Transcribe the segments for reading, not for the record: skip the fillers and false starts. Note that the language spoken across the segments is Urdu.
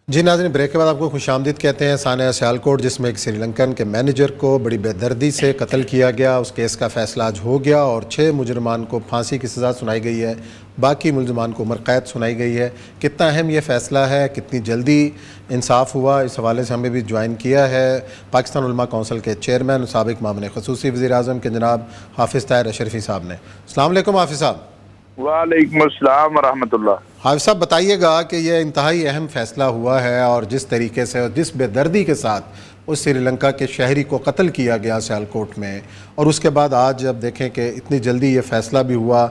جی ناظرین، بریک کے بعد آپ کو خوش آمدید کہتے ہیں۔ سانحہ سیالکوٹ، جس میں ایک سری لنکن کے مینیجر کو بڑی بے دردی سے قتل کیا گیا، اس کیس کا فیصلہ آج ہو گیا اور 6 مجرمان کو پھانسی کی سزا سنائی گئی ہے، باقی ملزمان کو عمر قید سنائی گئی ہے۔ کتنا اہم یہ فیصلہ ہے، کتنی جلدی انصاف ہوا، اس حوالے سے ہمیں بھی جوائن کیا ہے پاکستان علماء کونسل کے چیئرمین سابق معاون خصوصی وزیر اعظم کے جناب حافظ طاہر اشرفی صاحب نے۔ السلام علیکم حافظ صاحب۔ وعلیکم السلام ورحمۃ اللہ۔ حافظ صاحب بتائیے گا کہ یہ انتہائی اہم فیصلہ ہوا ہے اور جس طریقے سے اور جس بے دردی کے ساتھ اس سری لنکا کے شہری کو قتل کیا گیا سیالکوٹ میں، اور اس کے بعد آج جب دیکھیں کہ اتنی جلدی یہ فیصلہ بھی ہوا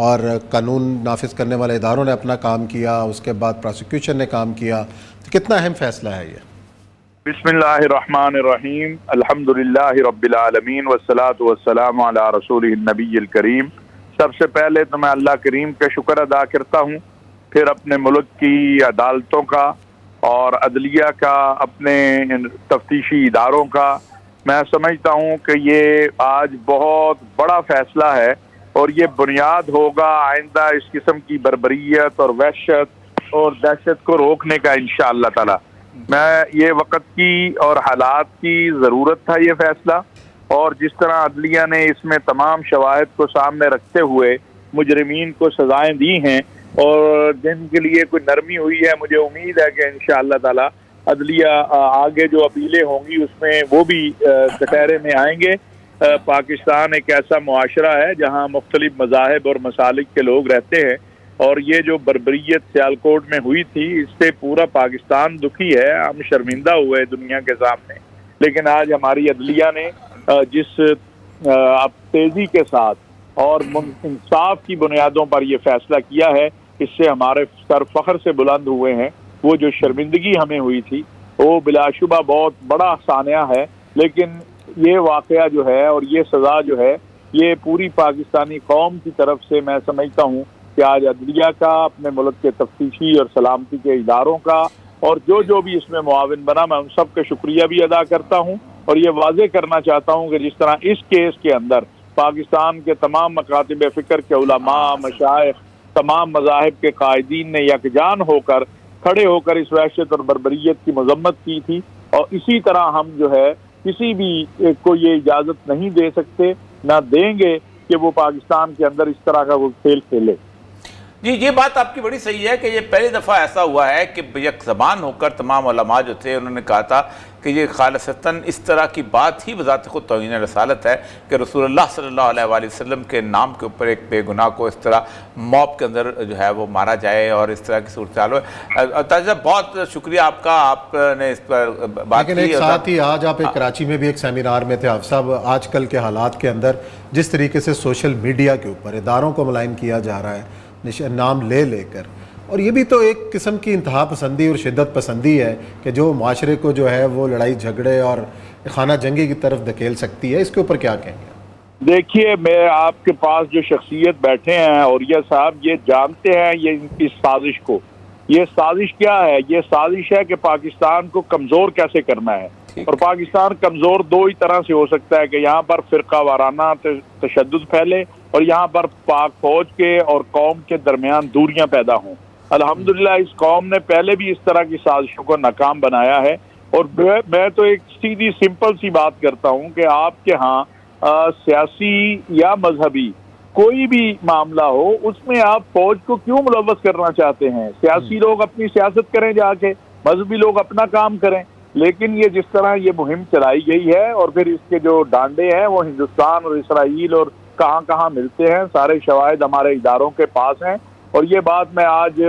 اور قانون نافذ کرنے والے اداروں نے اپنا کام کیا، اس کے بعد پروسیکیوشن نے کام کیا، تو کتنا اہم فیصلہ ہے یہ؟ بسم اللہ الرحمن الرحیم، الحمد للہ رب العالمین والصلاة والسلام علی رسولہ النبی الکریم۔ سب سے پہلے تو میں اللہ کریم کا شکر ادا کرتا ہوں، پھر اپنے ملک کی عدالتوں کا اور عدلیہ کا، اپنے تفتیشی اداروں کا۔ میں سمجھتا ہوں کہ یہ آج بہت بڑا فیصلہ ہے اور یہ بنیاد ہوگا آئندہ اس قسم کی بربریت اور وحشت اور دہشت کو روکنے کا انشاءاللہ تعالی۔ میں یہ وقت کی اور حالات کی ضرورت تھا یہ فیصلہ، اور جس طرح عدلیہ نے اس میں تمام شواہد کو سامنے رکھتے ہوئے مجرمین کو سزائیں دی ہیں اور جن کے لیے کوئی نرمی ہوئی ہے، مجھے امید ہے کہ انشاءاللہ تعالی عدلیہ آگے جو اپیلیں ہوں گی اس میں وہ بھی کٹہرے میں آئیں گے۔ پاکستان ایک ایسا معاشرہ ہے جہاں مختلف مذاہب اور مسالک کے لوگ رہتے ہیں، اور یہ جو بربریت سیالکوٹ میں ہوئی تھی اس سے پورا پاکستان دکھی ہے، ہم شرمندہ ہوئے دنیا کے سامنے۔ لیکن آج ہماری عدلیہ نے جس اب تیزی کے ساتھ اور انصاف کی بنیادوں پر یہ فیصلہ کیا ہے، اس سے ہمارے سر فخر سے بلند ہوئے ہیں۔ وہ جو شرمندگی ہمیں ہوئی تھی وہ بلا شبہ بہت بڑا سانحہ ہے، لیکن یہ واقعہ جو ہے اور یہ سزا جو ہے یہ پوری پاکستانی قوم کی طرف سے میں سمجھتا ہوں کہ آج عدلیہ کا، اپنے ملک کے تفتیشی اور سلامتی کے اداروں کا اور جو بھی اس میں معاون بنا، میں ان سب کا شکریہ بھی ادا کرتا ہوں، اور یہ واضح کرنا چاہتا ہوں کہ جس طرح اس کیس کے اندر پاکستان کے تمام مکاتب فکر کے علماء، مشائخ، تمام مذاہب کے قائدین نے یکجان ہو کر کھڑے ہو کر اس وحشت اور بربریت کی مذمت کی تھی، اور اسی طرح ہم جو ہے کسی بھی کو یہ اجازت نہیں دے سکتے، نہ دیں گے کہ وہ پاکستان کے اندر اس طرح کا وہ کھیل کھیلے۔ جی، یہ بات آپ کی بڑی صحیح ہے کہ یہ پہلی دفعہ ایسا ہوا ہے کہ یک زبان ہو کر تمام علماء جو تھے انہوں نے کہا تھا کہ یہ خالصتاً اس طرح کی بات ہی بذات خود توہین رسالت ہے کہ رسول اللہ صلی اللہ علیہ وآلہ وسلم کے نام کے اوپر ایک بے گناہ کو اس طرح موب کے اندر جو ہے وہ مارا جائے اور اس طرح کی صورتحال ہو۔ طاہر صاحب بہت شکریہ آپ کا، آپ نے اس پر بات کی۔ لیکن ایک ساتھ ہی آج آپ ایک کراچی میں بھی ایک سیمینار میں تھے حافظ صاحب، آج کل کے حالات کے اندر جس طریقے سے سوشل میڈیا کے اوپر اداروں کو ملائن کیا جا رہا ہے نام لے کر، اور یہ بھی تو ایک قسم کی انتہا پسندی اور شدت پسندی ہے کہ جو معاشرے کو جو ہے وہ لڑائی جھگڑے اور خانہ جنگی کی طرف دھکیل سکتی ہے۔ اس کے اوپر کیا کہیں گے؟ دیکھیے، میں آپ کے پاس جو شخصیت بیٹھے ہیں اور یہ صاحب یہ جانتے ہیں یہ اس سازش کو۔ یہ سازش کیا ہے؟ یہ سازش ہے کہ پاکستان کو کمزور کیسے کرنا ہے، اور پاکستان کمزور دو ہی طرح سے ہو سکتا ہے کہ یہاں پر فرقہ وارانہ تشدد پھیلے اور یہاں پر پاک فوج کے اور قوم کے درمیان دوریاں پیدا ہوں۔ الحمدللہ اس قوم نے پہلے بھی اس طرح کی سازشوں کو ناکام بنایا ہے، اور میں تو ایک سیدھی سمپل سی بات کرتا ہوں کہ آپ کے ہاں سیاسی یا مذہبی کوئی بھی معاملہ ہو اس میں آپ فوج کو کیوں ملوث کرنا چاہتے ہیں؟ سیاسی لوگ اپنی سیاست کریں جا کے، مذہبی لوگ اپنا کام کریں۔ لیکن یہ جس طرح یہ مہم چلائی گئی ہے اور پھر اس کے جو ڈانڈے ہیں وہ ہندوستان اور اسرائیل اور کہاں کہاں ملتے ہیں، سارے شواہد ہمارے اداروں کے پاس ہیں، اور یہ بات میں آج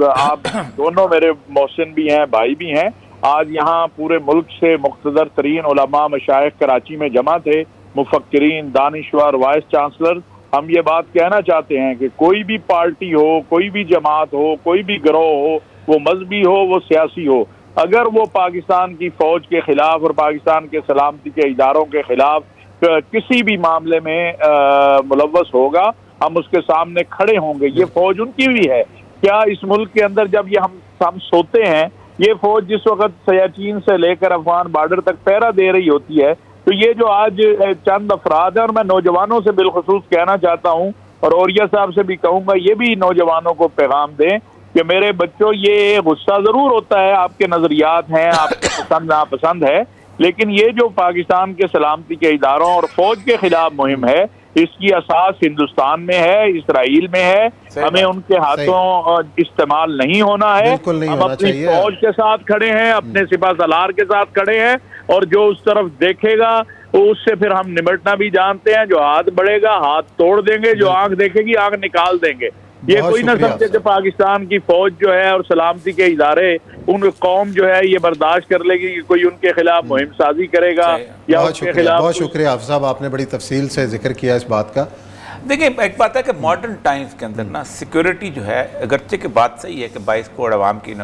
آپ دونوں میرے محسن بھی ہیں، بھائی بھی ہیں، آج یہاں پورے ملک سے مقتدر ترین علماء مشائخ کراچی میں جمع تھے، مفکرین، دانشور، وائس چانسلر۔ ہم یہ بات کہنا چاہتے ہیں کہ کوئی بھی پارٹی ہو، کوئی بھی جماعت ہو، کوئی بھی گروہ ہو، وہ مذہبی ہو، وہ سیاسی ہو، اگر وہ پاکستان کی فوج کے خلاف اور پاکستان کے سلامتی کے اداروں کے خلاف کسی بھی معاملے میں ملوث ہوگا، ہم اس کے سامنے کھڑے ہوں گے۔ یہ فوج ان کی بھی ہے۔ کیا اس ملک کے اندر جب یہ ہم سوتے ہیں، یہ فوج جس وقت سیاچین سے لے کر افغان بارڈر تک پہرا دے رہی ہوتی ہے، تو یہ جو آج چند افراد ہیں، اور میں نوجوانوں سے بالخصوص کہنا چاہتا ہوں اور اوریہ صاحب سے بھی کہوں گا، یہ بھی نوجوانوں کو پیغام دیں کہ میرے بچوں یہ غصہ ضرور ہوتا ہے، آپ کے نظریات ہیں، آپ کے پسند ناپسند ہے، لیکن یہ جو پاکستان کے سلامتی کے اداروں اور فوج کے خلاف مہم ہے، اس کی اساس ہندوستان میں ہے، اسرائیل میں ہے، ہمیں ان کے ہاتھوں استعمال نہیں ہونا ہے۔ ہم اپنی فوج کے ساتھ کھڑے ہیں، اپنے سپہ سالار کے ساتھ کھڑے ہیں، اور جو اس طرف دیکھے گا اس سے پھر ہم نمٹنا بھی جانتے ہیں، جو ہاتھ بڑھے گا ہاتھ توڑ دیں گے، جو آنکھ دیکھے گی آنکھ نکال دیں گے۔ یہ کوئی نہ سمجھے کہ پاکستان کی فوج جو ہے اور سلامتی کے ادارے، ان قوم جو ہے یہ برداشت کر لے گی کہ کوئی ان کے خلاف مہم سازی کرے گا یا ان کے خلاف۔ بہت شکریہ حافظ صاحب، آپ نے بڑی تفصیل سے ذکر کیا اس بات کا۔ دیکھیں ایک بات ہے کہ ماڈرن ٹائمز کے اندر نا سیکیورٹی جو ہے، اگرچہ کہ بات صحیح ہے کہ 22 کروڑ عوام کی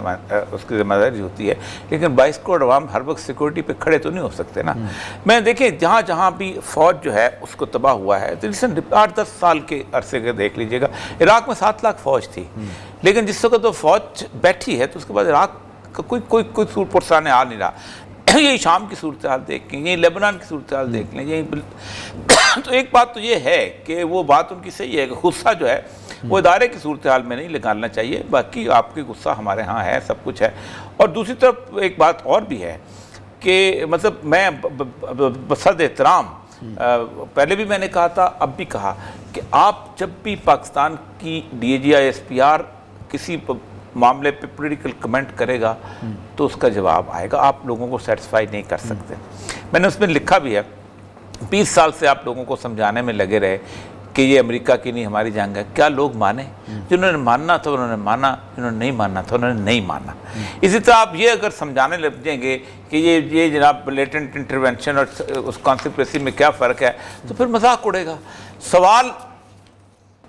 اس کی ذمہ داری ہوتی ہے، لیکن 22 کروڑ عوام ہر وقت سیکیورٹی پہ کھڑے تو نہیں ہو سکتے نا۔ میں دیکھیں جہاں جہاں بھی فوج جو ہے اس کو تباہ ہوا ہے، تو 8-10 سال کے عرصے کے دیکھ لیجئے گا، عراق میں 7 لاکھ فوج تھی، لیکن جس وقت وہ فوج بیٹھی ہے تو اس کے بعد عراق کا کوئی صورت پرسانے آ نہیں رہا۔ یہی شام کی صورتحال دیکھ لیں، یہی لیبنان کی صورتحال دیکھ لیں، یہی تو ایک بات تو یہ ہے کہ وہ بات ان کی صحیح ہے کہ غصہ جو ہے وہ ادارے کی صورتحال میں نہیں نکالنا چاہیے، باقی آپ کی غصہ ہمارے ہاں ہے، سب کچھ ہے۔ اور دوسری طرف ایک بات اور بھی ہے کہ مطلب میں بصد احترام، پہلے بھی میں نے کہا تھا، اب بھی کہا کہ آپ جب بھی پاکستان کی D A G I S P R کسی معاملے پہ پولیٹیکل کمنٹ کرے گا تو اس کا جواب آئے گا، آپ لوگوں کو سیٹسفائی نہیں کر سکتے۔ میں نے اس میں لکھا بھی ہے 20 سال سے آپ لوگوں کو سمجھانے میں لگے رہے کہ یہ امریکہ کی نہیں ہماری جنگ ہے، کیا لوگ مانے؟ جنہوں نے ماننا تھا انہوں نے مانا، جنہوں نے نہیں ماننا تھا انہوں نے نہیں مانا۔ اسی طرح آپ یہ اگر سمجھانے لگ جائیں گے کہ یہ جناب لیٹنٹ انٹرونشن اور اس کانسپریسی میں کیا فرق ہے تو پھر مذاق اڑے گا۔ سوال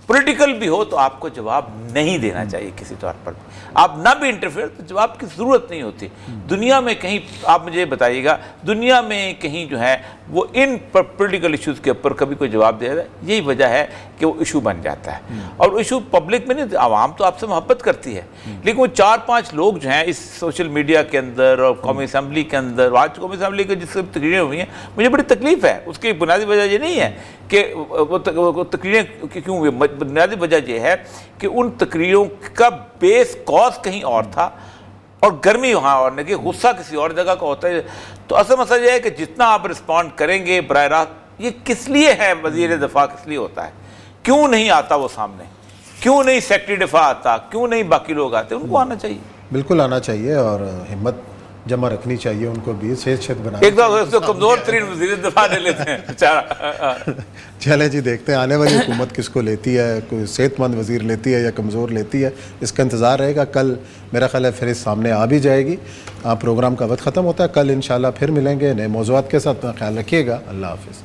پولیٹیکل بھی ہو تو آپ کو جواب نہیں دینا چاہیے کسی طور پر، آپ نہ بھی انٹرفیئر تو جواب کی ضرورت نہیں ہوتی۔ دنیا میں کہیں آپ مجھے بتائیے گا، دنیا میں کہیں جو ہے وہ ان پولیٹیکل ایشوز کے اوپر کبھی کوئی جواب دے رہا ہے؟ یہی وجہ ہے کہ وہ ایشو بن جاتا ہے، اور ایشو پبلک میں نہیں، عوام تو آپ سے محبت کرتی ہے، لیکن وہ 4-5 لوگ جو ہیں اس سوشل میڈیا کے اندر اور قومی اسمبلی کے اندر، آج قومی اسمبلی کے جس سے تقریریں ہوئی ہیں مجھے بڑی تکلیف ہے۔ اس کی بنیادی وجہ یہ نہیں ہے کہ وہ تقریریں کیوں ہوئی، بنیادی وجہ یہ ہے کہ ان تقریروں کا بیس کاز کہیں اور تھا اور گرمی وہاں اور نہیں، کہ غصہ کسی اور جگہ کا ہوتا ہے۔ تو اصل مسئلہ یہ ہے کہ جتنا آپ رسپونڈ کریں گے براہ راست، یہ کس لیے ہے وزیر دفاع کس لیے ہوتا ہے، کیوں نہیں آتا وہ سامنے، کیوں نہیں سیکرٹری دفاع آتا، کیوں نہیں باقی لوگ آتے؟ ان کو آنا چاہیے، بالکل آنا چاہیے، اور ہمت جمع رکھنی چاہیے، ان کو بھی صحت بنا۔ ایک تو کمزور ترین وزیر دفاع لے لیتے ہیں بیچارہ۔ چلے جی، دیکھتے ہیں آنے والی حکومت کس کو لیتی ہے، کوئی صحت مند وزیر لیتی ہے یا کمزور لیتی ہے، اس کا انتظار رہے گا۔ کل میرا خیال ہے پھر اس سامنے آ بھی جائے گی۔ پروگرام کا وقت ختم ہوتا ہے، کل انشاءاللہ پھر ملیں گے نئے موضوعات کے ساتھ۔ خیال رکھیے گا، اللہ حافظ۔